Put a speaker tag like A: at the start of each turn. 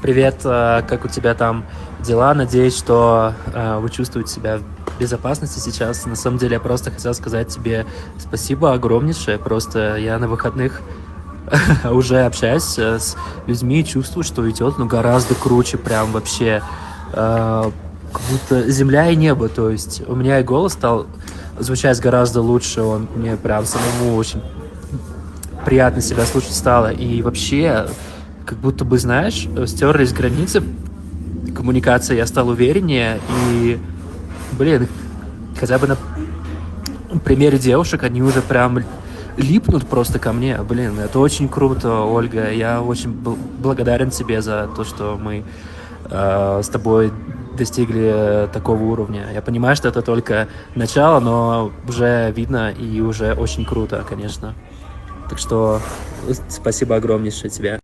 A: Привет, как у тебя там дела? Надеюсь, что вы чувствуете себя в безопасности сейчас. На самом деле, я просто хотел сказать тебе спасибо огромнейшее. Просто я на выходных уже общаюсь с людьми и чувствую, что идет, гораздо круче, прям вообще, как будто земля и небо. То есть у меня и голос стал звучать гораздо лучше, он мне прям самому очень приятно себя слушать стало. И вообще, как будто бы, знаешь, стерлись границы коммуникации, я стал увереннее. И, блин, хотя бы на примере девушек они уже прям липнут просто ко мне. Блин, это очень круто, Ольга. Я очень благодарен тебе за то, что мы с тобой достигли такого уровня. Я понимаю, что это только начало, но уже видно и уже очень круто, конечно. Так что спасибо огромнейшее тебе.